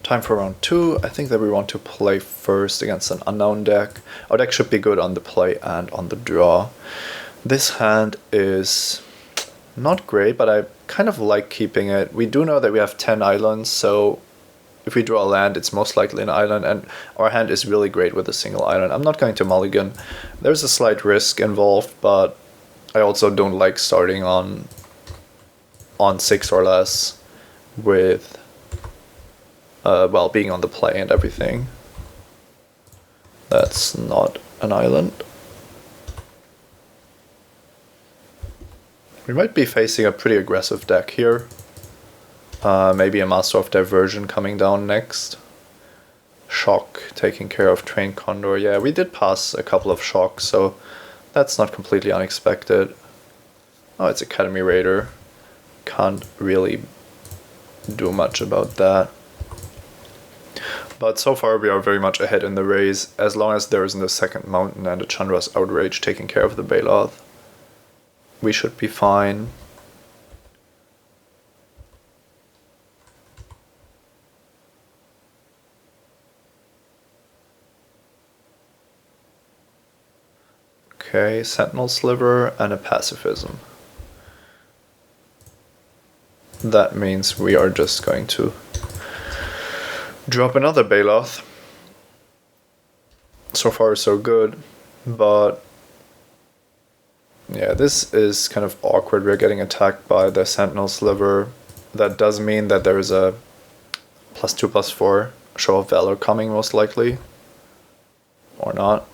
Time for round 2. I think that we want to play first against an unknown deck. Our deck should be good on the play and on the draw. This hand is not great, but I kind of like keeping it. We do know that we have 10 islands, so if we draw a land, it's most likely an island, and our hand is really great with a single island. I'm not going to mulligan. There's a slight risk involved, but I also don't like starting on 6 or less with well, being on the play and everything. That's not an island. We might be facing a pretty aggressive deck here. Maybe a Master of Diversion coming down next. Shock taking care of Train Condor. Yeah, we did pass a couple of shocks, so that's not completely unexpected. Oh, it's Academy Raider. Can't really do much about that. But so far we are very much ahead in the race, as long as there isn't a second mountain and a Chandra's Outrage taking care of the Baloth. We should be fine. Okay, Sentinel Sliver and a Pacifism. That means we are just going to drop another Baloth. So far so good, but yeah, this is kind of awkward. We're getting attacked by the Sentinel Sliver. That does mean that there is a +2/+4 Show of Valor coming, most likely. Or not.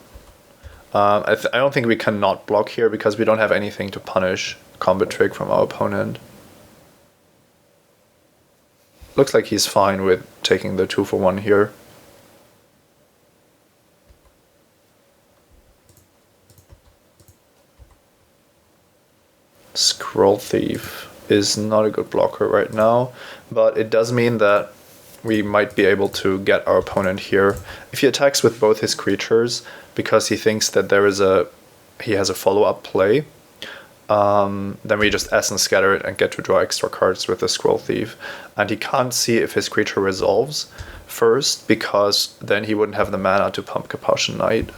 I don't think we cannot block here because we don't have anything to punish Combat Trick from our opponent. Looks like he's fine with taking the 2-for-1 here. Scroll Thief is not a good blocker right now, but it does mean that we might be able to get our opponent here. If he attacks with both his creatures, because he thinks that he has a follow-up play, then we just Essence Scatter it and get to draw extra cards with the Scroll Thief. And he can't see if his creature resolves first, because then he wouldn't have the mana to pump Capuchin Knight.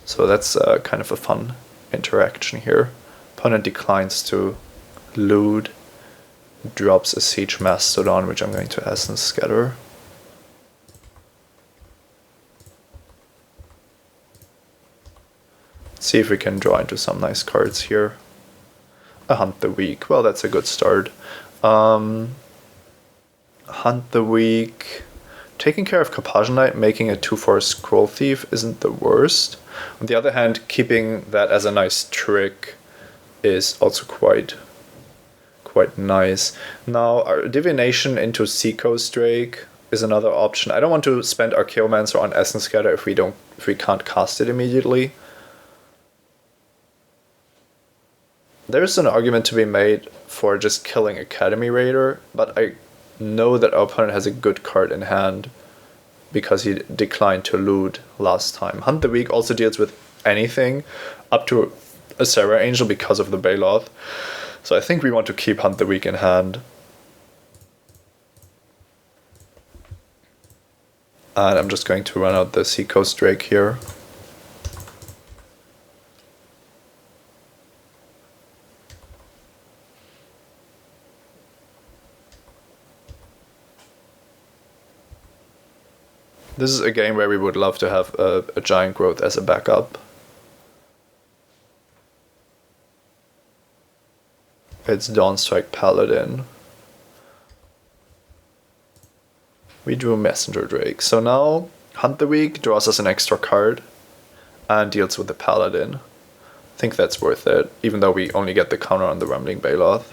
So that's kind of a fun interaction here. Opponent declines to loot, drops a Siege Mastodon, which I'm going to Essence Scatter. See if we can draw into some nice cards here. A Hunt the Weak. Well, that's a good start. Hunt the Weak. Taking care of Capuchin Knight, making a 2/4 Scroll Thief isn't the worst. On the other hand, keeping that as a nice trick is also quite nice. Now, our Divination into Seacoast Drake is another option. I don't want to spend Archaeomancer on Essence Scatter if we can't cast it immediately. There's an argument to be made for just killing Academy Raider, but I know that our opponent has a good card in hand because he declined to loot last time. Hunt the Weak also deals with anything up to a Serra Angel because of the Baloth. So I think we want to keep Hunt the Weak in hand. And I'm just going to run out the Seacoast Drake here. This is a game where we would love to have a Giant Growth as a backup. It's Dawnstrike Paladin. We drew Messenger Drake. So now Hunt the Weak draws us an extra card and deals with the Paladin. I think that's worth it, even though we only get the counter on the Rumbling Baloth.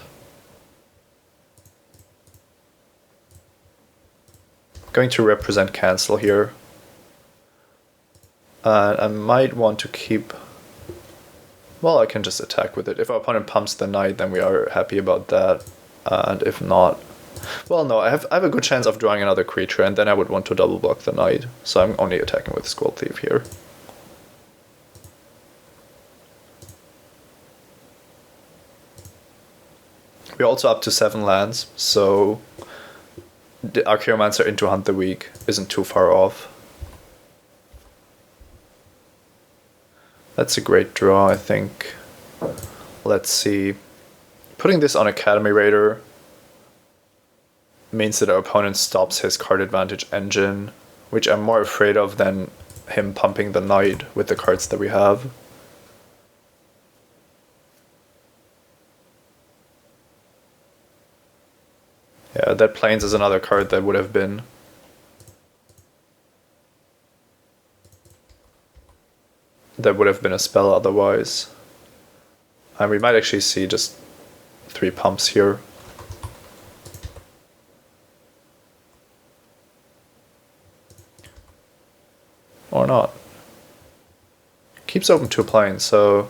Going to represent cancel here. And I might want to keep... Well, I can just attack with it. If our opponent pumps the Knight, then we are happy about that. And if not... Well, no, I have a good chance of drawing another creature, and then I would want to double block the Knight. So I'm only attacking with Scroll Thief here. We're also up to 7 lands, so the Archaeomancer into Hunt the Weak isn't too far off. That's a great draw, I think. Let's see. Putting this on Academy Raider means that our opponent stops his card advantage engine, which I'm more afraid of than him pumping the Knight with the cards that we have. Yeah, that Plains is another card that would have been a spell otherwise. And we might actually see just 3 pumps here. Or not. Keeps open 2 Plains, so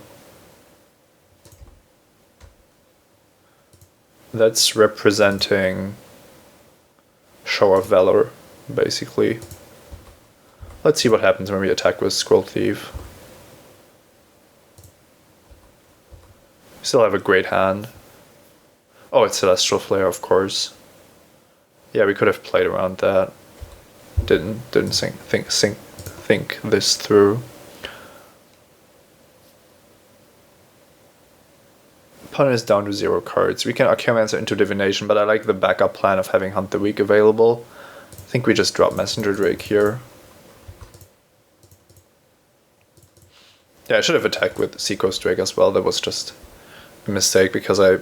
that's representing Show of Valor, basically. Let's see what happens when we attack with Scroll Thief. We still have a great hand. Oh, it's Celestial Flare, of course. Yeah, we could have played around that. Didn't think this through. Opponent is down to 0 cards. We can Archaeomancer into Divination, but I like the backup plan of having Hunt the Weak available. I think we just drop Messenger Drake here. Yeah, I should have attacked with Seacoast Drake as well. That was just a mistake because I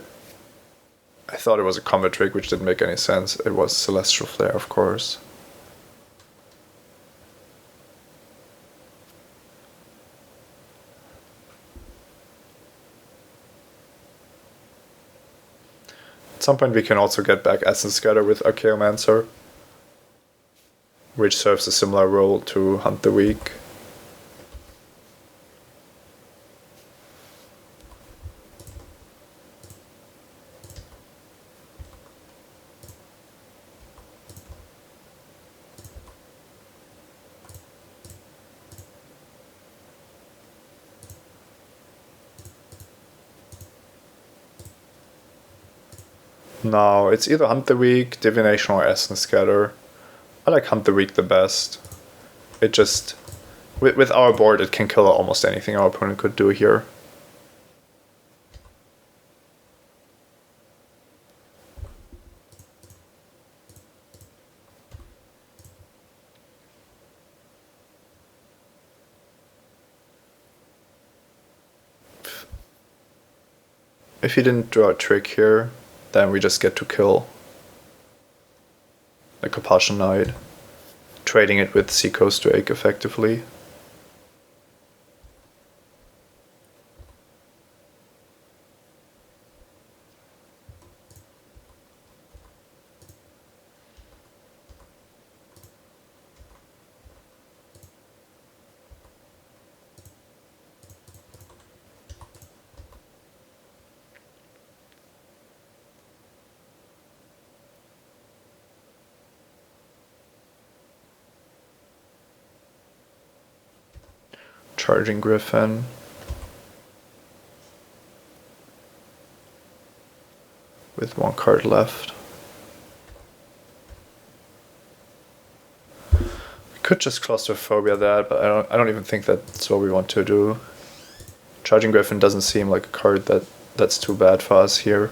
thought it was a combat trick, which didn't make any sense. It was Celestial Flare, of course. At some point we can also get back Essence Scatter with Archaeomancer, which serves a similar role to Hunt the Weak. No, it's either Hunt the Weak, Divination, or Essence Scatter. I like Hunt the Weak the best. It just... With our board, it can kill almost anything our opponent could do here. If he didn't draw a trick here, then we just get to kill the Compulsion Knight, trading it with Seacoast Drake effectively. Charging Griffin. With 1 card left. We could just Claustrophobia that, but I don't even think that's what we want to do. Charging Griffin doesn't seem like a card that's too bad for us here.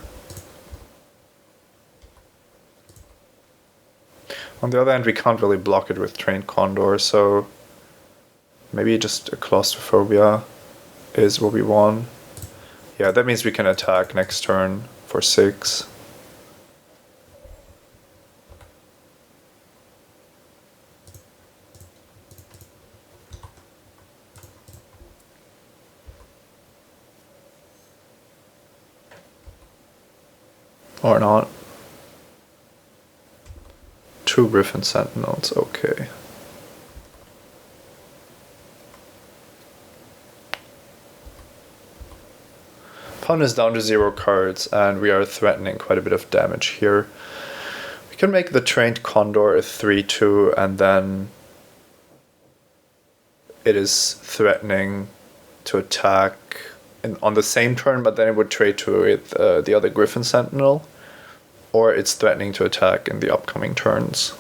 On the other hand, we can't really block it with Trained Condor, so maybe just a Claustrophobia is what we want. Yeah, that means we can attack next turn for 6. Or not. 2 Griffin Sentinels, okay. Opponent is down to 0 cards, and we are threatening quite a bit of damage here. We can make the Trained Condor a 3/2, and then it is threatening to attack on the same turn, but then it would trade to it, the other Griffin Sentinel. or it's threatening to attack in the upcoming turns.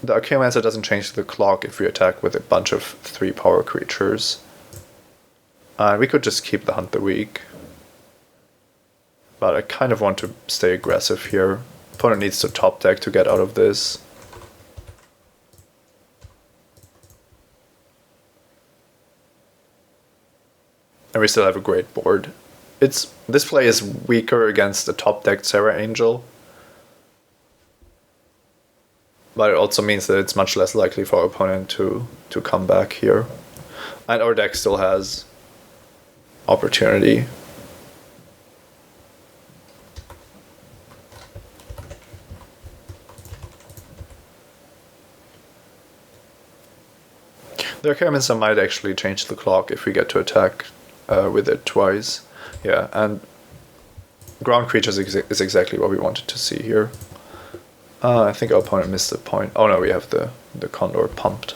The Archaeomancer doesn't change the clock if we attack with a bunch of 3 power creatures. We could just keep the Hunt the Weak. But I kind of want to stay aggressive here. Opponent needs to top deck to get out of this. And we still have a great board. This play is weaker against the top decked Serra Angel. But it also means that it's much less likely for our opponent to come back here. And our deck still has opportunity. The Archaeomancer might actually change the clock if we get to attack with it twice. Yeah, and ground creatures is exactly what we wanted to see here. I think our opponent missed the point. Oh no, we have the Condor pumped.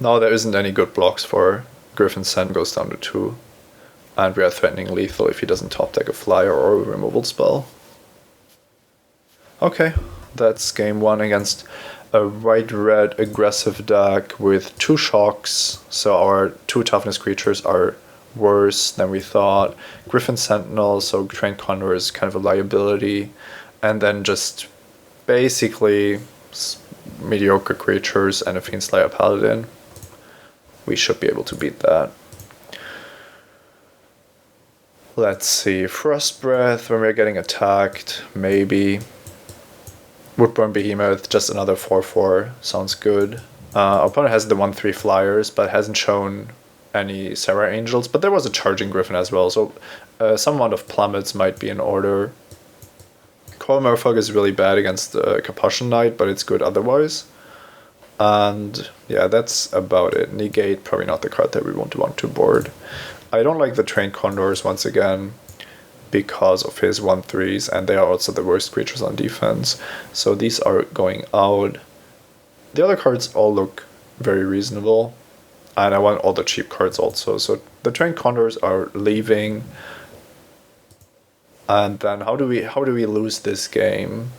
No, there isn't any good blocks for Griffin's Send goes down to 2. And we are threatening lethal if he doesn't top deck a flyer or a removal spell. Okay, that's game 1 against a white-red aggressive deck with 2 shocks. So our 2 toughness creatures are worse than we thought. Griffin Sentinel, so Trained Condor is kind of a liability. And then just basically mediocre creatures and a Fiendslayer Paladin. We should be able to beat that. Let's see, Frost Breath when we're getting attacked, maybe. Woodburn Behemoth, just another 4/4, sounds good. Our opponent has the 1/3 flyers, but hasn't shown any Serra Angels, but there was a Charging Griffin as well, so some amount of plummets might be in order. Coil Merfolk is really bad against the Capuchin Knight, but it's good otherwise. And yeah, that's about it. Negate, probably not the card that we want to board. I don't like the Trained Condors once again because of his 1/3s, and they are also the worst creatures on defense. So these are going out. The other cards all look very reasonable, and I want all the cheap cards also. So the Trained Condors are leaving. And then how do we lose this game?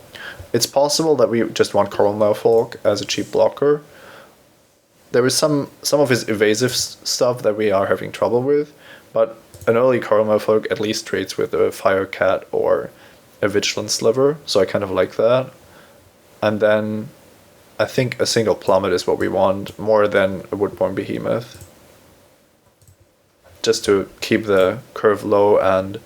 It's possible that we just want Coral Merfolk as a cheap blocker. There is some of his evasive stuff that we are having trouble with, but an early Coral Merfolk at least trades with a Fire Cat or a Vigilant Sliver, so I kind of like that. And then I think a single Plummet is what we want, more than a Woodborn Behemoth. Just to keep the curve low and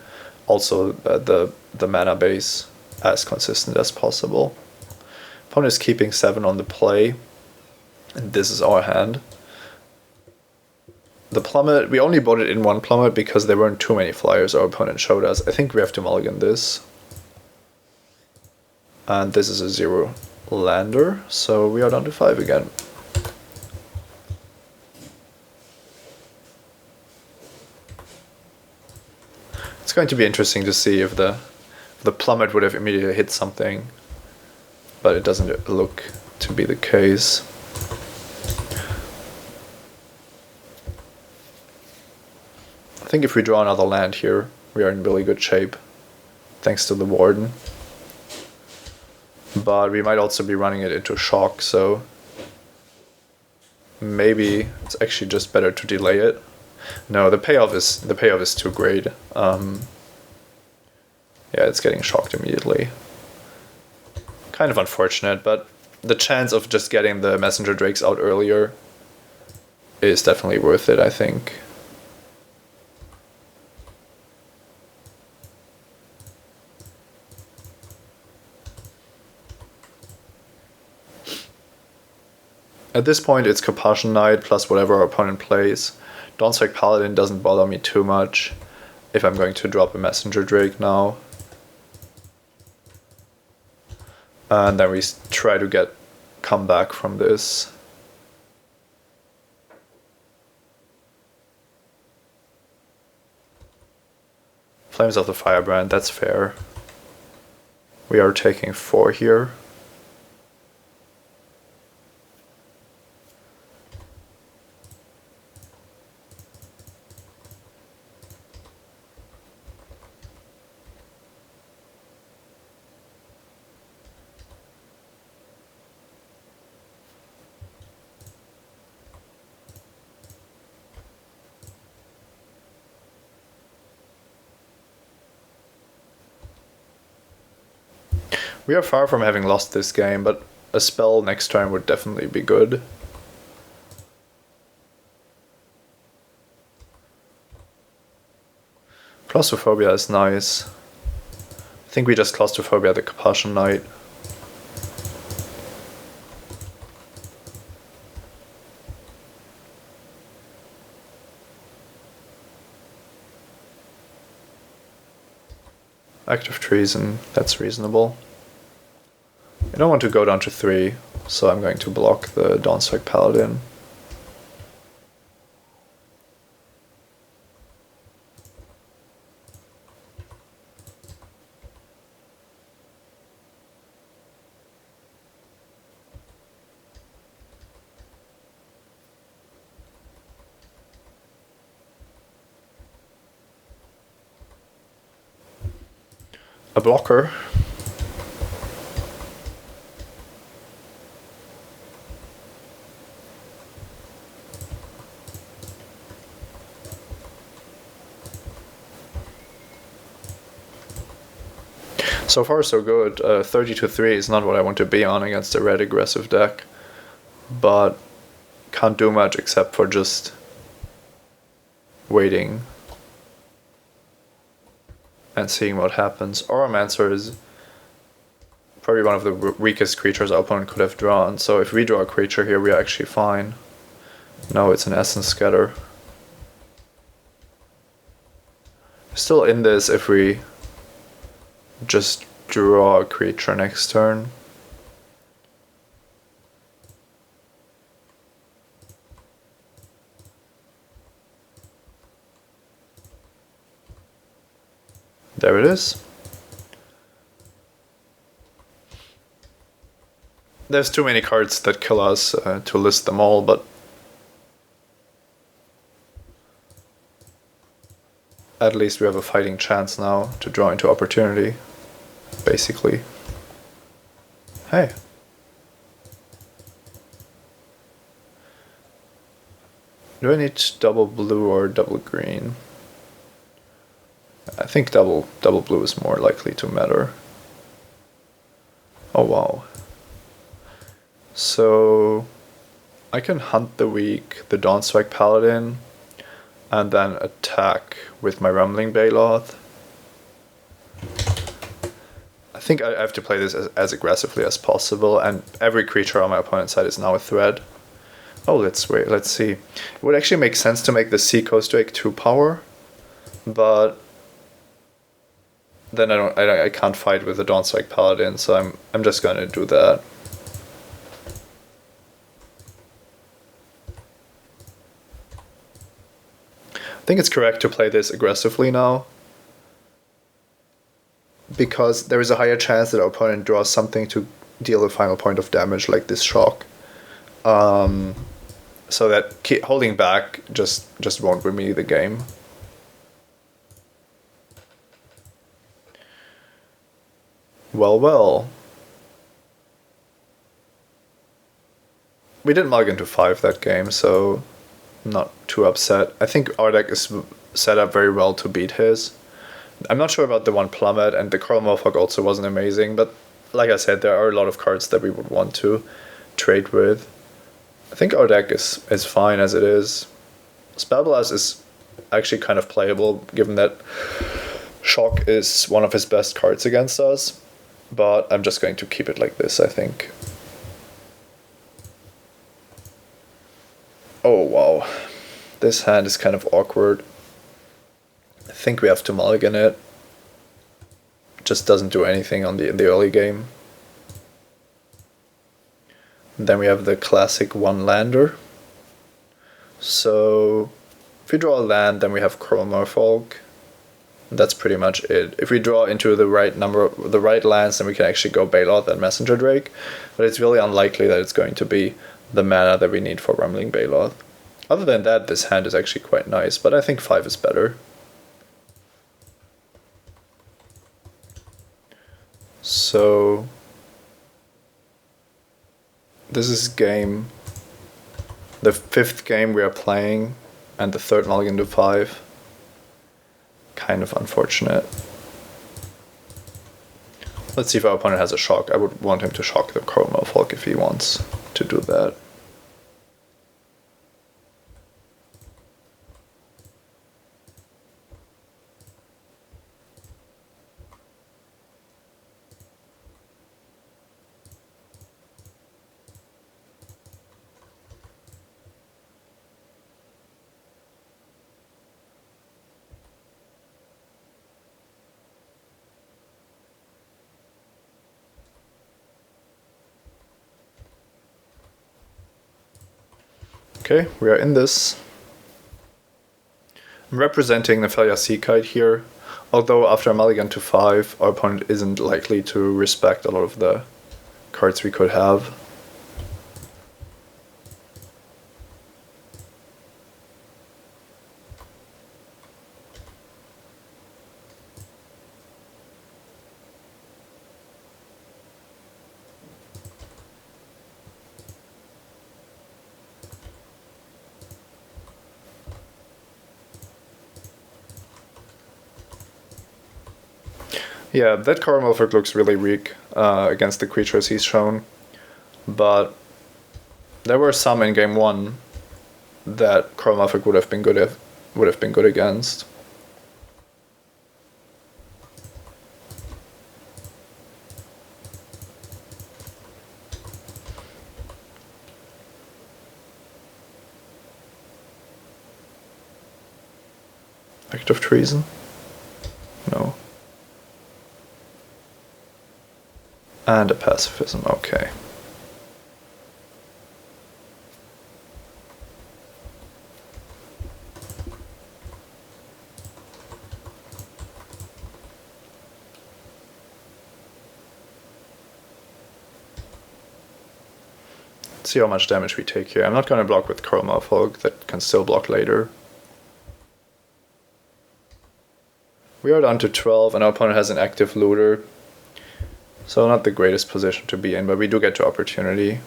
also the mana base as consistent as possible. Opponent is keeping 7 on the play, and this is our hand. The Plummet, we only bought it in 1 Plummet because there weren't too many flyers our opponent showed us. I think we have to mulligan this. And this is a 0 lander, so we are down to 5 again. It's going to be interesting to see if the Plummet would have immediately hit something, but it doesn't look to be the case. I think if we draw another land here, we are in really good shape, thanks to the Warden. But we might also be running it into shock, so maybe it's actually just better to delay it. No, the payoff is too great. Yeah, it's getting shocked immediately. Kind of unfortunate, but the chance of just getting the Messenger Drakes out earlier is definitely worth it, I think. At this point, it's Capuchin Knight plus whatever our opponent plays. Dawnstrike Paladin doesn't bother me too much if I'm going to drop a Messenger Drake now. And then we try to come back from this. Flames of the Firebrand, that's fair. We are taking 4 here. We are far from having lost this game, but a spell next turn would definitely be good. Claustrophobia is nice. I think we just Claustrophobia the Compulsion Knight. Active Treason, that's reasonable. I don't want to go down to 3, so I'm going to block the Dawnstrike Paladin. A blocker. So far so good. 30-3 is not what I want to be on against a red aggressive deck, but can't do much except for just waiting and seeing what happens. Oromancer is probably one of the weakest creatures our opponent could have drawn, so if we draw a creature here, we are actually fine. No, it's an Essence Scatter. Still in this if we just draw a creature next turn. There it is. There's too many cards that kill us to list them all, but at least we have a fighting chance now to draw into opportunity, basically. Hey. Do I need double blue or double green? I think double blue is more likely to matter. Oh wow. So I can hunt the weak, the Dawnstrike Paladin, and then attack with my Rumbling Baloth. I think I have to play this as aggressively as possible, and every creature on my opponent's side is now a threat. Oh, let's wait, let's see. It would actually make sense to make the Seacoast Drake 2 power, but then I can't fight with the Dawnstrike Paladin, so I'm just gonna do that. I think it's correct to play this aggressively now, because there is a higher chance that our opponent draws something to deal a final point of damage, like this shock. So that holding back just won't win me the game. Well. We didn't mulligan to 5 that game, so I'm not too upset. I think our deck is set up very well to beat his. I'm not sure about the one Plummet, and the Coral Morphog also wasn't amazing, but like I said, there are a lot of cards that we would want to trade with. I think our deck is fine as it is. Spellblast is actually kind of playable, given that Shock is one of his best cards against us, but I'm just going to keep it like this, I think. Oh wow, this hand is kind of awkward. I think we have to mulligan it. Just doesn't do anything in the early game. And then we have the classic one lander. So if we draw a land, then we have Coral Morphog. That's pretty much it. If we draw into the right lands, then we can actually go Baloth and Messenger Drake. But it's really unlikely that it's going to be the mana that we need for Rumbling Baloth. Other than that, this hand is actually quite nice, but I think 5 is better. So this is the 5th game we are playing, and the 3rd mulligan to 5. Kind of unfortunate. Let's see if our opponent has a shock. I would want him to shock the Coral Merfolk if he wants to do that. Okay, we are in this. I'm representing Nephalia Seakite here, although after a mulligan to 5, our opponent isn't likely to respect a lot of the cards we could have. Yeah, that Coral Merfolk looks really weak against the creatures he's shown, but there were some in game 1 that Coral Merfolk would have been good against. Act of treason? No. And a pacifism, okay. Let's see how much damage we take here. I'm not going to block with Coral Merfolk, that can still block later. We are down to 12 and our opponent has an active looter. So not the greatest position to be in, but we do get to opportunity.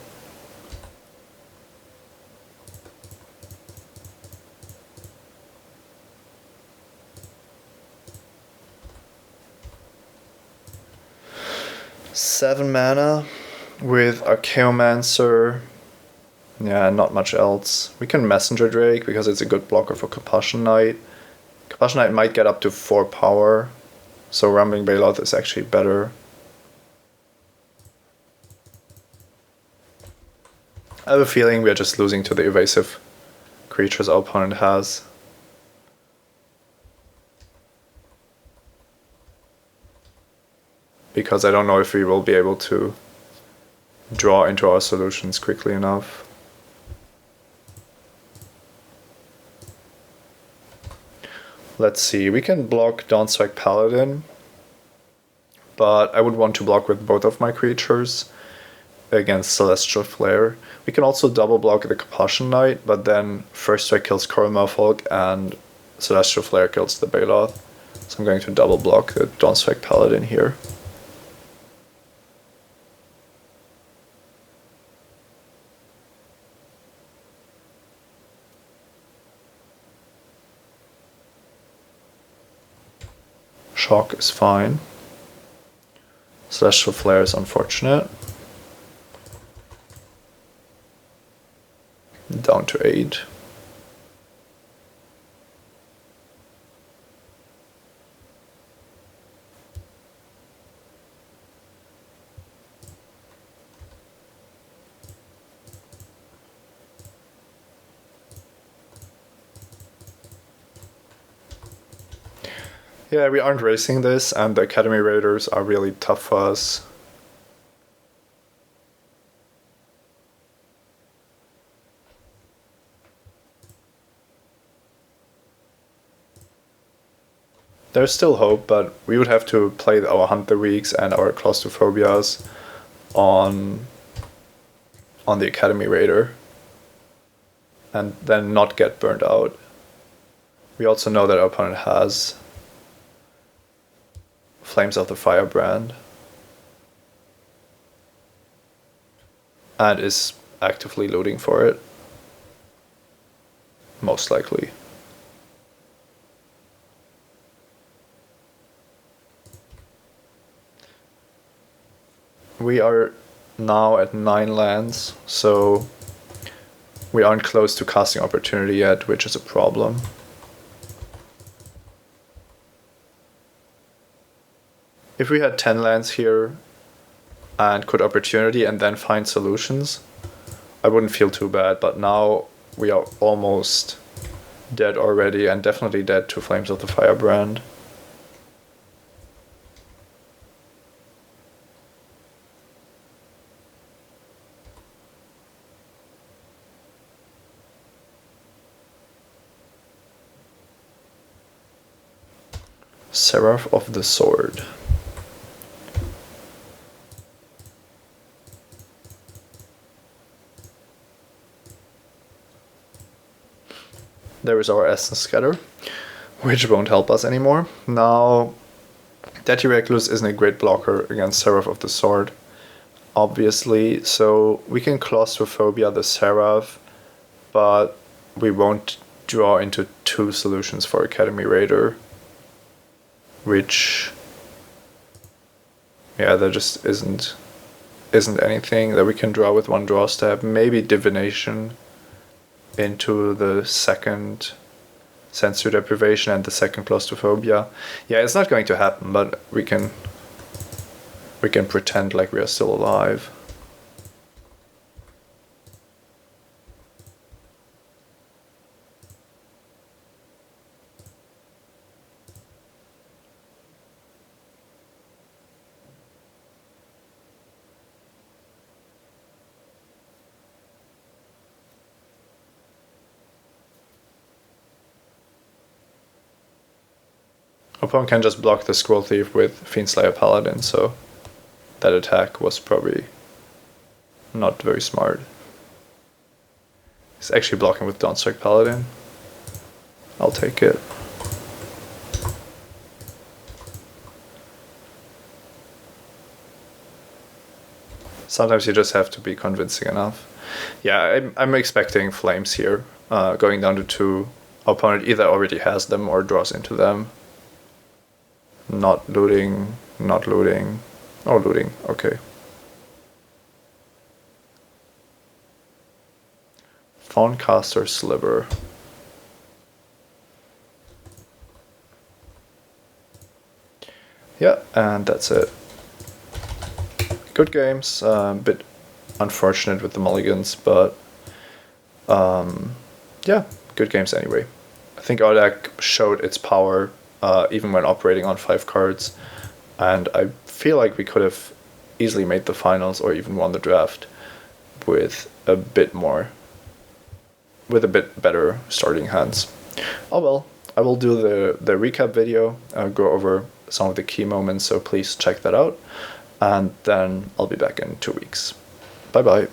Seven mana with Archaeomancer. Yeah, not much else. We can Messenger Drake because it's a good blocker for Compassion Knight. Compassion Knight might get up to 4 power, so Rumbling Bailout is actually better. I have a feeling we are just losing to the evasive creatures our opponent has. Because I don't know if we will be able to draw into our solutions quickly enough. Let's see, we can block Dawnstrike Paladin, but I would want to block with both of my creatures against Celestial Flare. We can also double block the Compassion Knight, but then First Strike kills Coral Merfolk and Celestial Flare kills the Bailoth. So I'm going to double block the Dawnstrike Paladin here. Shock is fine. Celestial Flare is unfortunate. Down to 8. Yeah, we aren't racing this, and the Academy Raiders are really tough for us. There's still hope, but we would have to play our Hunter Weeks and our Claustrophobias on the Academy Raider and then not get burned out. We also know that our opponent has Flames of the Firebrand and is actively looting for it, most likely. we are now at 9 lands, so we aren't close to casting opportunity yet, which is a problem. If we had 10 lands here and could opportunity and then find solutions, I wouldn't feel too bad, but now we are almost dead already, and definitely dead to Flames of the Firebrand. Seraph of the Sword. There is our Essence Scatter, which won't help us anymore. Now, Deadly Recluse isn't a great blocker against Seraph of the Sword, obviously, so we can Claustrophobia the Seraph, but we won't draw into 2 solutions for Academy Raider, which, yeah, there just isn't anything that we can draw with 1 draw step. Maybe Divination into the second Sensory Deprivation and the second Claustrophobia. Yeah, it's not going to happen, but we can pretend like we are still alive. Opponent can just block the Scroll Thief with Fiendslayer Paladin, so that attack was probably not very smart. He's actually blocking with Dawnstrike Paladin. I'll take it. Sometimes you just have to be convincing enough. Yeah, I'm expecting Flames here, going down to 2. Opponent either already has them or draws into them. Not looting, not looting. Oh, looting, okay. Fawncaster Sliver. Yeah, and that's it. Good games, a bit unfortunate with the mulligans, but yeah, good games anyway. I think our deck showed its power even when operating on 5 cards, and I feel like we could have easily made the finals or even won the draft with a bit better starting hands. Oh well, I will do the recap video, go over some of the key moments, so please check that out, and then I'll be back in 2 weeks. Bye bye.